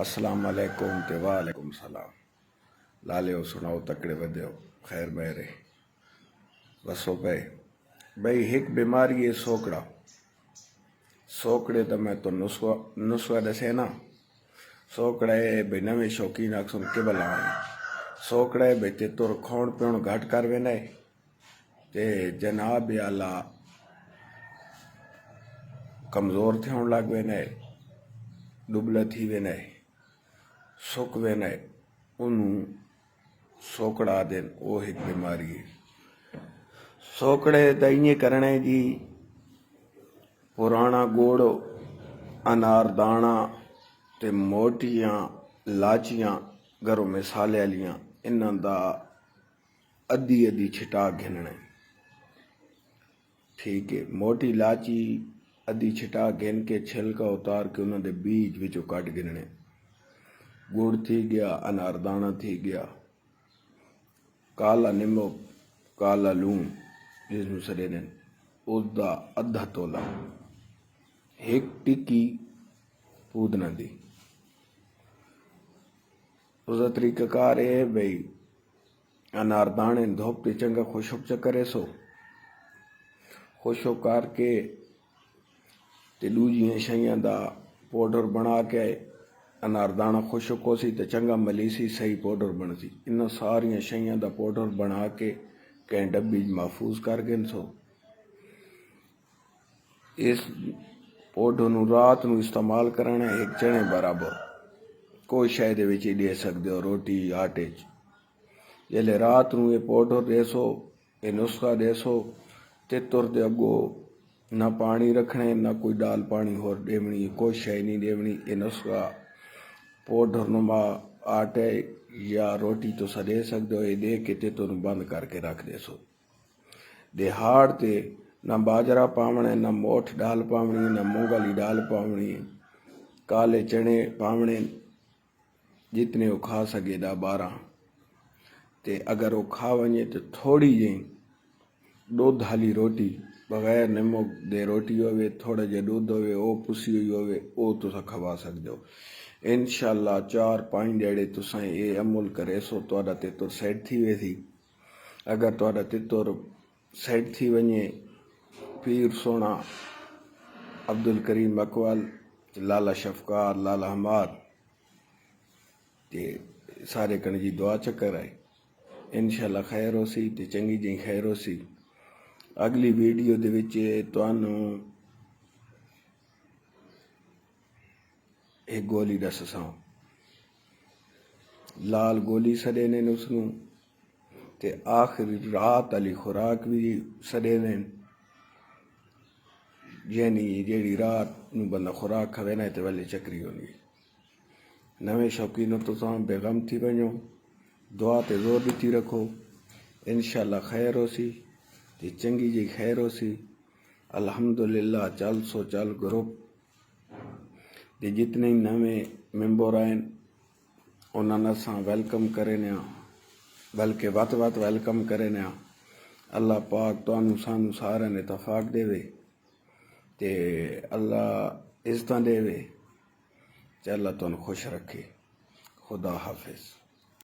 السلام علیکم تے وعلیکم السلام. لالو سناؤ تکڑے ودیو خیر بہرے بسو پے بھئی ایک بیماری ہے سوکڑے تو میں تو نسخہ دسے نا. سوکڑے بھئی نویں شوقین اکسن کے بلائیں سوکڑے بھئی تے تور کھون پیون گھٹ کر وینے تے جناب اللہ کمزور تھیون لگ وینے ڈبلا تھی وینے سک وینے انہوں سوکڑا دین وہ ایک بیماری ہے. سوکڑے دائیں کرنے جی پرانا گوڑ انار دانا تے موٹیاں لاچیاں گھروں مسالے لیاں انہاں دا ادھی چھٹا گھننے. ٹھیک ہے موٹی لاچی ادھی چھٹا گھن کے چھلکا اتار کے انہاں دے بیج وچوں کٹ گھننے. گڑ تھی گیا انار دانہ تھی گیا کالا نمک کالا لون جس میں سڑے دیں اس دا ادھا تولا ایک ٹکی پودنا دی. اس دا طریقہ کار ہے بھئی انار دانے دھوپ تے چنگا خوشک چکرے سو خوشک کر کے تے دوجیاں شیاں دا پاؤڈر بنا کے انار دانا خوشک ہو سی تے چنگا ملیسی صحیح پاؤڈر بن سی. انہاں ساریاں شیاں دا پاؤڈر بنا کے کہیں ڈبی محفوظ کر گئن سو. اس پاؤڈر نو رات نو استعمال کرنا ایک چنے برابر کوئی شے دے وچ دے سکدے ہو روٹی آٹے چ. جلے رات نو یہ پاؤڈر دے سو یہ نسخہ دے سو تے تر دے اگو نہ پانی رکھنے نہ کوئی ڈال پانی ہور دیونی کوئی شے نہیں دیونی. یہ نسخہ پاؤڈر نما آٹے یا روٹی تو سا دے سکتے ہو یہ دے کے تے تو بند کر کے رکھ دے سو. دے ہاڑ تے نہ باجرہ پاونے نہ موٹھ ڈال پاونی نہ مونگالی ڈال پاونی کالے چنے پاونے جتنے وہ کھا سکے دا 12 تے اگر وہ کھا ونجے تو تھوڑی جہیں دودھ حالی روٹی بغیر نمک دے روٹی ہوئے تھوڑا جے دودھ ہوئے او پسی ہوئی ہوئے او تو سا کھوا سکتے ہو. انشاءاللہ 4-5 ڈیڑے تو سائیں اے عمل کرے سو تو آدھا تے تو سیٹ تھی وے تھی. اگر تو آدھا تے تو سیٹ تھی ونجے پیر سونا عبدالکریم اقوال لالا شفقار لالا حماد تے سارے کن جی دعا چکر آئے انشاءاللہ خیر ہو سی تے چنگی جی خیر ہو سی. اگلی ویڈیو دے وچے توانوں ایک گولی دس ساں لال گولی سڑے نے اسنوں تے آخری رات علی خوراک بھی سڑے نے یعنی جیڑی رات نو بندہ خوراک کھوے نہ تے والے چکری ہونی. نویں شوقینوں تو ساں بیغم تھی بنو دعا تے زور دیتی رکھو انشاءاللہ خیر ہو سی تے چنگی جی خیر ہو سی. الحمدللہ چل سو چل گروپ تے جتنے نویں ممبر آئیں انہاں نساں ویلکم کرنے بلکہ وات ویلکم کرنے. اللہ پاک تو انو سانو سارے نے اتفاق دے وے تے اللہ عزتاں دے وے تے اللہ تو خوش رکھے. خدا حافظ.